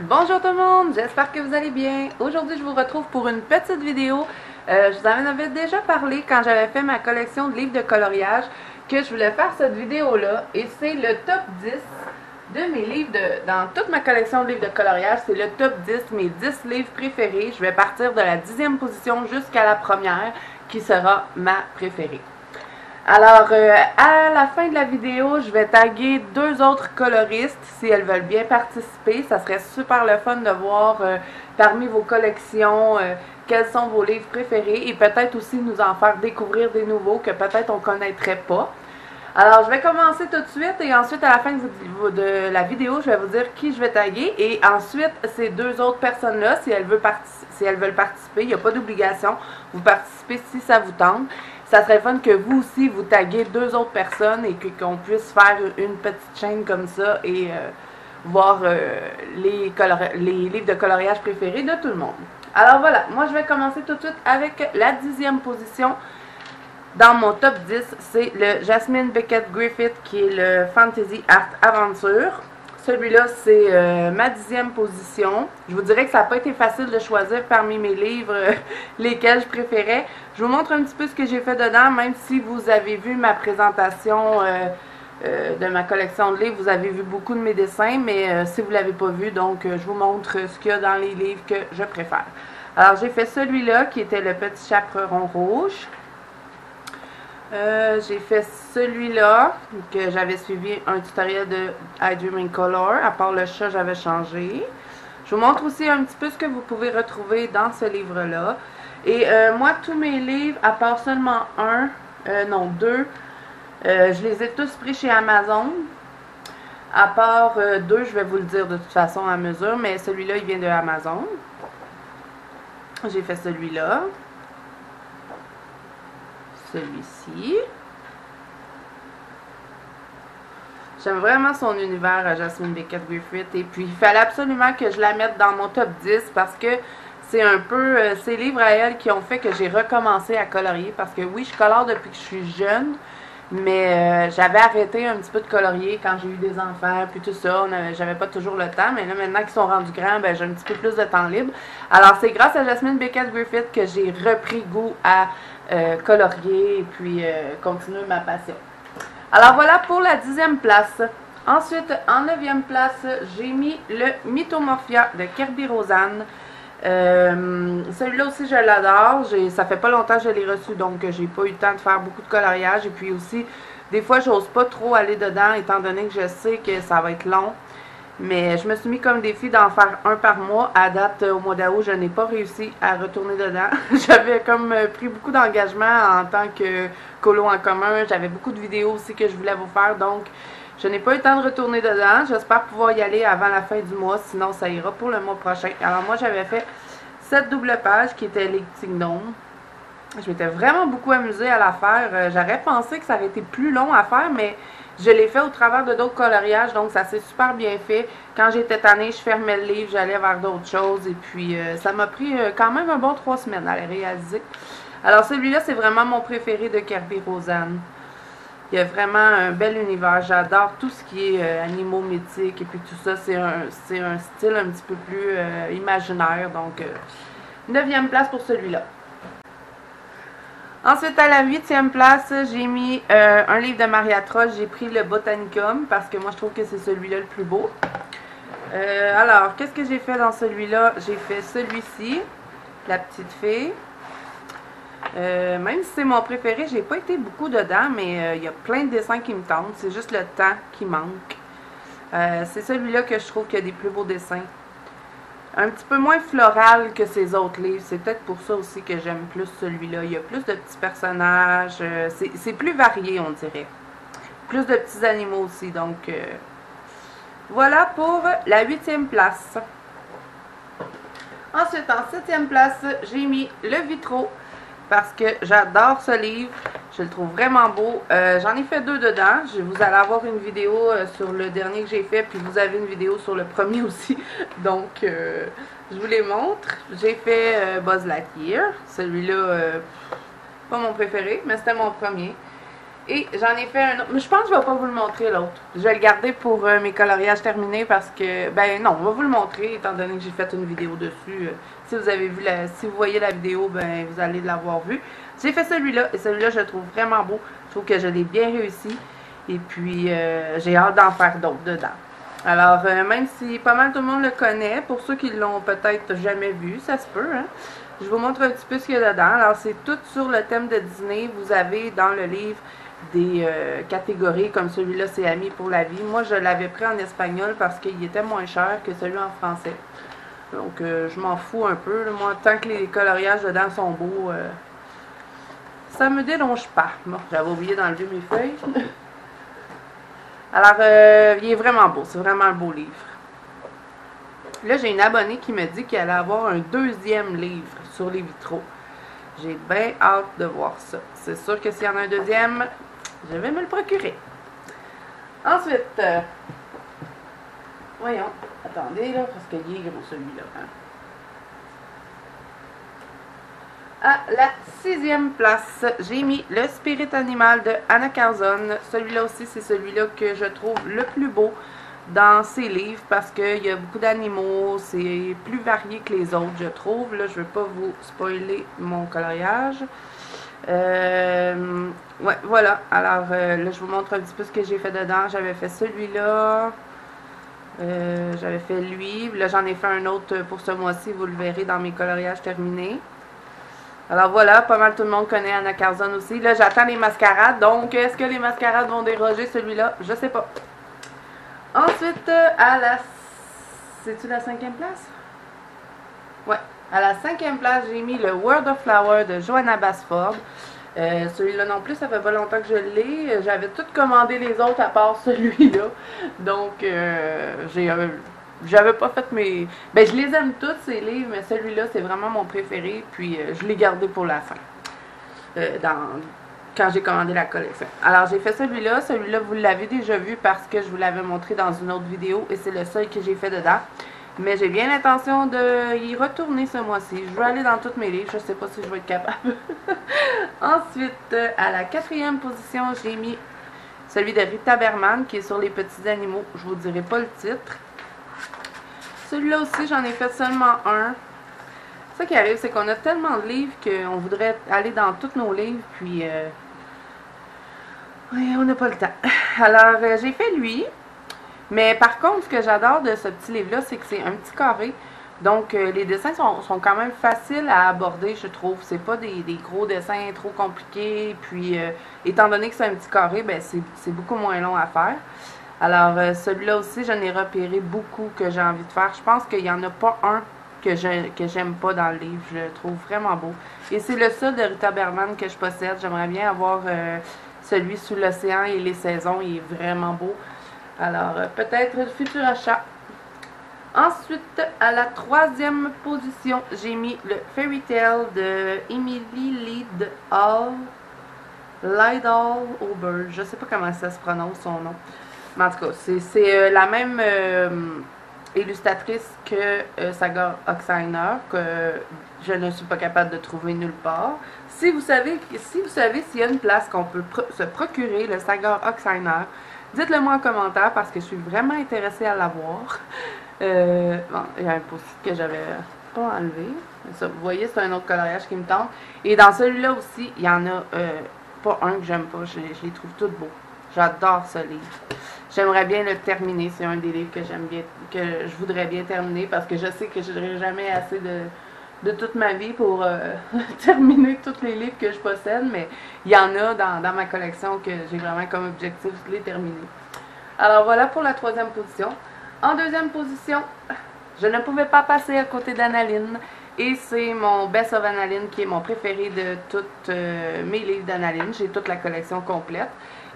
Bonjour tout le monde, j'espère que vous allez bien. Aujourd'hui, je vous retrouve pour une petite vidéo. Je vous en avais déjà parlé quand j'avais fait ma collection de livres de coloriage que je voulais faire cette vidéo-là. Et c'est le top 10 de mes livres, dans toute ma collection de livres de coloriage, c'est le top 10, mes 10 livres préférés. Je vais partir de la 10e position jusqu'à la première, qui sera ma préférée. Alors, à la fin de la vidéo, je vais taguer deux autres coloristes si elles veulent bien participer. Ça serait super le fun de voir parmi vos collections quels sont vos livres préférés et peut-être aussi nous en faire découvrir des nouveaux que peut-être on ne connaîtrait pas. Alors, je vais commencer tout de suite et ensuite, à la fin de la vidéo, je vais vous dire qui je vais taguer. Et ensuite, ces deux autres personnes-là, si elles veulent participer, il n'y a pas d'obligation. Vous participez si ça vous tente. Ça serait fun que vous aussi, vous taguez deux autres personnes et qu'on puisse faire une petite chaîne comme ça et voir les livres de coloriage préférés de tout le monde. Alors voilà, moi je vais commencer tout de suite avec la 10e position. Dans mon top 10, c'est le Jasmine Beckett Griffith qui est le Fantasy Art Aventure. Celui-là, c'est ma 10e position. Je vous dirais que ça n'a pas été facile de choisir parmi mes livres lesquels je préférais. Je vous montre un petit peu ce que j'ai fait dedans, même si vous avez vu ma présentation de ma collection de livres, vous avez vu beaucoup de mes dessins, mais si vous ne l'avez pas vu, donc je vous montre ce qu'il y a dans les livres que je préfère. Alors, j'ai fait celui-là qui était le petit chaperon rouge. J'ai fait celui-là, que j'avais suivi un tutoriel de I Dream in Color. À part le chat, j'avais changé. Je vous montre aussi un petit peu ce que vous pouvez retrouver dans ce livre-là. Et moi, tous mes livres, à part seulement deux, je les ai tous pris chez Amazon. À part deux, je vais vous le dire de toute façon à mesure, mais celui-là, il vient de Amazon. J'ai fait celui-là. Celui-ci. J'aime vraiment son univers, Jasmine Beckett Griffith. Et puis, il fallait absolument que je la mette dans mon top 10 parce que c'est un peu ces livres à elle qui ont fait que j'ai recommencé à colorier. Parce que oui, je colore depuis que je suis jeune, mais j'avais arrêté un petit peu de colorier quand j'ai eu des enfants, puis tout ça. J'avais pas toujours le temps, mais là, maintenant qu'ils sont rendus grands, ben, j'ai un petit peu plus de temps libre. Alors, c'est grâce à Jasmine Beckett Griffith que j'ai repris goût à colorier et puis continuer ma passion. Alors voilà pour la 10e place. Ensuite, en 9e place, j'ai mis le Mythomorphia de Kerby Rosanne. Celui-là aussi, je l'adore. Ça fait pas longtemps que je l'ai reçu, donc j'ai pas eu le temps de faire beaucoup de coloriage. Et puis aussi, des fois, j'ose pas trop aller dedans, étant donné que je sais que ça va être long. Mais je me suis mis comme défi d'en faire un par mois. À date, au mois d'août, je n'ai pas réussi à retourner dedans. J'avais comme pris beaucoup d'engagement en tant que colo en commun. J'avais beaucoup de vidéos aussi que je voulais vous faire. Donc, je n'ai pas eu le temps de retourner dedans. J'espère pouvoir y aller avant la fin du mois. Sinon, ça ira pour le mois prochain. Alors, moi, j'avais fait cette double page qui était les petits gnomes. Je m'étais vraiment beaucoup amusée à la faire. J'aurais pensé que ça aurait été plus long à faire, mais je l'ai fait au travers de d'autres coloriages, donc ça s'est super bien fait. Quand j'étais tannée, je fermais le livre, j'allais vers d'autres choses, et puis ça m'a pris quand même un bon 3 semaines à le réaliser. Alors celui-là, c'est vraiment mon préféré de Kerby Rosanne. Il y a vraiment un bel univers, j'adore tout ce qui est animaux mythiques, et puis tout ça, c'est un style un petit peu plus imaginaire, donc 9e place pour celui-là. Ensuite, à la 8e place, j'ai mis un livre de Maria Troche. J'ai pris le Botanicum parce que moi, je trouve que c'est celui-là le plus beau. Alors, qu'est-ce que j'ai fait dans celui-là? J'ai fait celui-ci, la petite fille. Même si c'est mon préféré, j'ai pas été beaucoup dedans, mais il y a plein de dessins qui me tentent. C'est juste le temps qui manque. C'est celui-là que je trouve qu'il y a des plus beaux dessins. Un petit peu moins floral que ces autres livres. C'est peut-être pour ça aussi que j'aime plus celui-là. Il y a plus de petits personnages. C'est plus varié, on dirait. Plus de petits animaux aussi. Donc, voilà pour la 8e place. Ensuite, en 7e place, j'ai mis Le Vitraux. Parce que j'adore ce livre. Je le trouve vraiment beau. J'en ai fait deux dedans. Vous allez avoir une vidéo sur le dernier que j'ai fait, puis vous avez une vidéo sur le premier aussi. Donc, je vous les montre. J'ai fait Buzz Lightyear. Celui-là, pas mon préféré, mais c'était mon premier. Et j'en ai fait un autre. Mais je pense que je vais pas vous le montrer l'autre. Je vais le garder pour mes coloriages terminés parce que, ben non, on va vous le montrer étant donné que j'ai fait une vidéo dessus. Si vous avez vu si vous voyez la vidéo, ben vous allez l'avoir vu. J'ai fait celui-là et celui-là je le trouve vraiment beau. Je trouve que je l'ai bien réussi. Et puis j'ai hâte d'en faire d'autres dedans. Alors, même si pas mal tout le monde le connaît, pour ceux qui l'ont peut-être jamais vu, ça se peut, hein? Je vous montre un petit peu ce qu'il y a dedans. Alors, c'est tout sur le thème de Disney. Vous avez dans le livre des catégories, comme celui-là, c'est Amis pour la vie. Moi, je l'avais pris en espagnol parce qu'il était moins cher que celui en français. Donc, je m'en fous un peu. Là. Moi, tant que les coloriages dedans sont beaux, ça me dérange pas. Bon, j'avais oublié d'enlever mes feuilles. Alors, il est vraiment beau. C'est vraiment un beau livre. Là, j'ai une abonnée qui me dit qu'elle allait avoir un deuxième livre sur les vitraux. J'ai bien hâte de voir ça. C'est sûr que s'il y en a un deuxième, je vais me le procurer. Ensuite, voyons, attendez là, parce qu'il est gros celui-là. Hein. À la 6e place, j'ai mis Le Spirit Animal de Anna Carzon. Celui-là aussi, c'est celui-là que je trouve le plus beau dans ses livres parce qu'il y a beaucoup d'animaux, c'est plus varié que les autres, je trouve. Là, je ne veux pas vous spoiler mon coloriage. Ouais, voilà. Alors, là, je vous montre un petit peu ce que j'ai fait dedans. J'avais fait celui-là. J'avais fait lui. Là, j'en ai fait un autre pour ce mois-ci. Vous le verrez dans mes coloriages terminés. Alors voilà, pas mal tout le monde connaît Anna Carzon aussi. Là, j'attends les mascarades. Donc, est-ce que les mascarades vont déroger celui-là? Je sais pas. Ensuite, à la... C'est-tu la 5e place? Ouais. À la 5e place, j'ai mis le World of Flower de Johanna Basford. Celui-là non plus, ça fait pas longtemps que je l'ai. J'avais tout commandé les autres à part celui-là. Donc, j'avais pas fait mes... Ben, je les aime tous, ces livres, mais celui-là, c'est vraiment mon préféré. Puis, je l'ai gardé pour la fin. Quand j'ai commandé la collection. Alors, j'ai fait celui-là. Celui-là, vous l'avez déjà vu parce que je vous l'avais montré dans une autre vidéo. Et c'est le seul que j'ai fait dedans. Mais j'ai bien l'intention de y retourner ce mois-ci. Je vais aller dans tous mes livres. Je ne sais pas si je vais être capable. Ensuite, à la 4e position, j'ai mis celui de Rita Berman qui est sur les petits animaux. Je ne vous dirai pas le titre. Celui-là aussi, j'en ai fait seulement un. Ce qui arrive, c'est qu'on a tellement de livres qu'on voudrait aller dans tous nos livres. Puis, oui, on n'a pas le temps. Alors, j'ai fait lui. Mais par contre, ce que j'adore de ce petit livre-là, c'est que c'est un petit carré. Donc, les dessins sont quand même faciles à aborder, je trouve. C'est pas des gros dessins trop compliqués. Puis, étant donné que c'est un petit carré, ben c'est beaucoup moins long à faire. Alors, celui-là aussi, j'en ai repéré beaucoup que j'ai envie de faire. Je pense qu'il n'y en a pas un que j'aime pas dans le livre. Je le trouve vraiment beau. Et c'est le seul de Rita Berman que je possède. J'aimerais bien avoir celui sous l'océan et les saisons. Il est vraiment beau. Alors, peut-être le futur achat. Ensuite, à la 3e position, j'ai mis le Fairy Tale de Emily Lydall Ober. Je ne sais pas comment ça se prononce son nom. Mais en tout cas, c'est la même illustratrice que Saga Oxiner, que je ne suis pas capable de trouver nulle part. Si vous savez s'il y a une place qu'on peut se procurer le Saga Oxiner, dites-le moi en commentaire parce que je suis vraiment intéressée à l'avoir. Bon, il y a un post-it que j'avais pas enlevé. Ça, vous voyez, c'est un autre coloriage qui me tente. Et dans celui-là aussi, il y en a pas un que j'aime pas. Je les trouve tous beaux. J'adore ce livre. J'aimerais bien le terminer. C'est un des livres que j'aime bien, que je voudrais bien terminer parce que je sais que je n'aurai jamais assez de toute ma vie pour terminer tous les livres que je possède, mais il y en a dans ma collection que j'ai vraiment comme objectif de les terminer. Alors voilà pour la 3e position. En 2e position, je ne pouvais pas passer à côté d'Annaline, et c'est mon Best of Annaline qui est mon préféré de tous mes livres d'Annaline. J'ai toute la collection complète,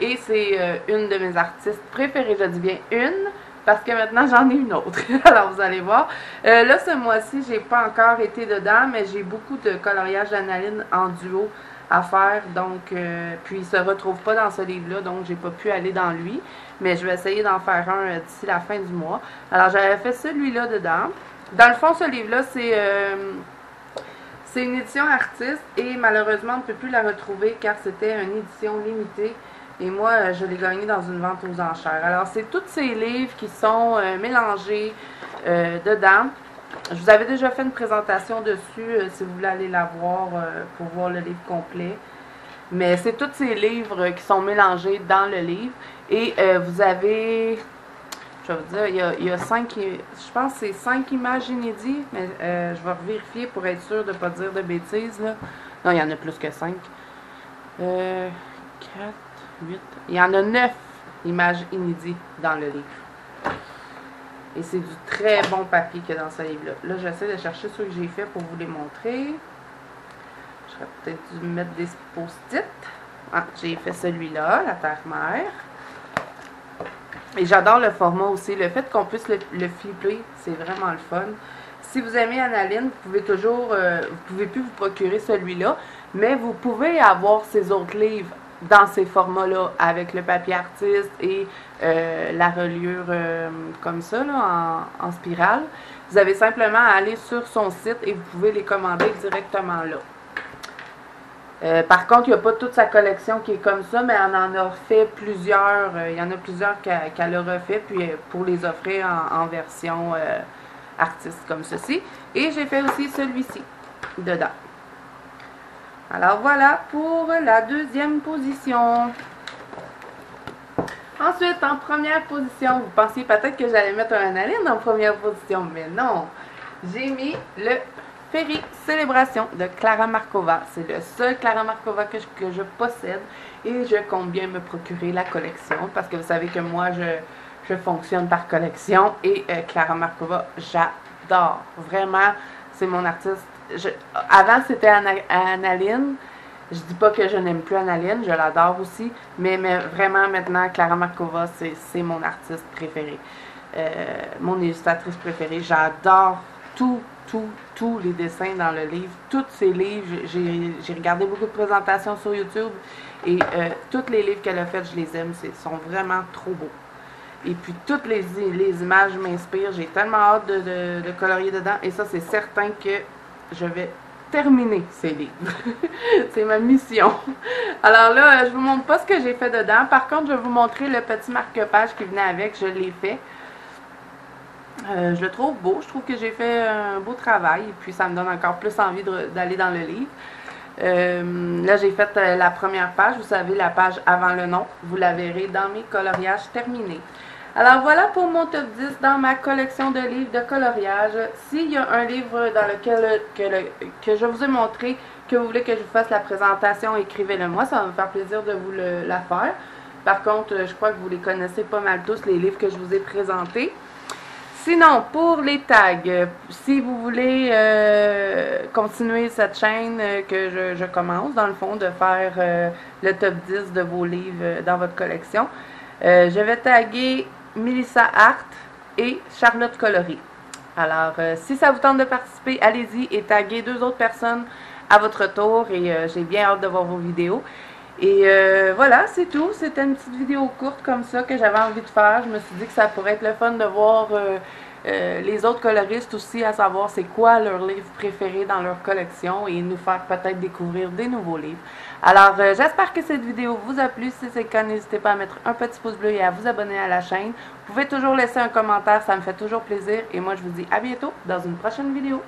et c'est une de mes artistes préférées, je dis bien une, parce que maintenant j'en ai une autre. Alors vous allez voir. Là ce mois-ci, j'ai pas encore été dedans, mais j'ai beaucoup de coloriage d'Annaline en duo à faire. Donc, puis il se retrouve pas dans ce livre-là, donc j'ai pas pu aller dans lui. Mais je vais essayer d'en faire un d'ici la fin du mois. Alors j'avais fait celui-là dedans. Dans le fond, ce livre-là, c'est une édition artiste et malheureusement on ne peut plus la retrouver car c'était une édition limitée. Et moi, je l'ai gagné dans une vente aux enchères. Alors, c'est tous ces livres qui sont mélangés dedans. Je vous avais déjà fait une présentation dessus, si vous voulez aller la voir pour voir le livre complet. Mais c'est tous ces livres qui sont mélangés dans le livre. Et vous avez, je vais vous dire, il y a 5, je pense que c'est 5 images inédites, mais je vais vérifier pour être sûr de ne pas dire de bêtises, là. Non, il y en a plus que 5. 4, 8. Il y en a 9 images inédites dans le livre. Et c'est du très bon papier qu'il y a dans ce livre-là. Là, j'essaie de chercher ceux que j'ai fait pour vous les montrer. J'aurais peut-être dû mettre des post-it. Ah, j'ai fait celui-là, la Terre-Mère. Et j'adore le format aussi. Le fait qu'on puisse le flipper, c'est vraiment le fun. Si vous aimez Annaline, vous pouvez toujours, vous pouvez plus vous procurer celui-là, mais vous pouvez avoir ces autres livres dans ces formats-là, avec le papier artiste et la reliure comme ça, là, en spirale. Vous avez simplement à aller sur son site et vous pouvez les commander directement là. Par contre, il n'y a pas toute sa collection qui est comme ça, mais on en a fait plusieurs. Il y en a plusieurs qu'elle a refait, puis pour les offrir en version artiste comme ceci. Et j'ai fait aussi celui-ci dedans. Alors voilà pour la deuxième position. Ensuite, en première position, vous pensiez peut-être que j'allais mettre un Annaline en première position, mais non. J'ai mis le Féerie Célébration de Klara Markova. C'est le seul Klara Markova que je possède et je compte bien me procurer la collection parce que vous savez que moi, je fonctionne par collection et Klara Markova, j'adore. Vraiment, c'est mon artiste. Avant, c'était Annaline. Je dis pas que je n'aime plus Annaline, je l'adore aussi, mais vraiment maintenant, Klara Markova, c'est mon artiste préféré. Mon illustratrice préférée. J'adore tous les dessins dans le livre. Tous ces livres, j'ai regardé beaucoup de présentations sur YouTube et tous les livres qu'elle a fait, je les aime. Ils sont vraiment trop beaux. Et puis toutes les images m'inspirent. J'ai tellement hâte de colorier dedans. Et ça, c'est certain que je vais terminer ces livres. C'est ma mission. Alors là, je vous montre pas ce que j'ai fait dedans. Par contre, je vais vous montrer le petit marque-page qui venait avec. Je l'ai fait. Je le trouve beau. Je trouve que j'ai fait un beau travail. Et puis, ça me donne encore plus envie d'aller dans le livre. Là, j'ai fait la première page. Vous savez, la page avant le nom. Vous la verrez dans mes coloriages terminés. Alors voilà pour mon top 10 dans ma collection de livres de coloriage. S'il y a un livre dans lequel que je vous ai montré, que vous voulez que je vous fasse la présentation, écrivez-le moi, ça va me faire plaisir de vous la faire. Par contre, je crois que vous les connaissez pas mal tous, les livres que je vous ai présentés. Sinon, pour les tags, si vous voulez continuer cette chaîne que je commence, dans le fond, de faire le top 10 de vos livres dans votre collection, je vais taguer Melissa Art et Charlotte Coloris. Alors, si ça vous tente de participer, allez-y et taguez 2 autres personnes à votre tour et j'ai bien hâte de voir vos vidéos. Et voilà, c'est tout. C'était une petite vidéo courte comme ça que j'avais envie de faire. Je me suis dit que ça pourrait être le fun de voir les autres coloristes aussi, à savoir c'est quoi leur livre préféré dans leur collection et nous faire peut-être découvrir des nouveaux livres. Alors, j'espère que cette vidéo vous a plu. Si c'est le cas, n'hésitez pas à mettre un petit pouce bleu et à vous abonner à la chaîne. Vous pouvez toujours laisser un commentaire, ça me fait toujours plaisir. Et moi, je vous dis à bientôt dans une prochaine vidéo.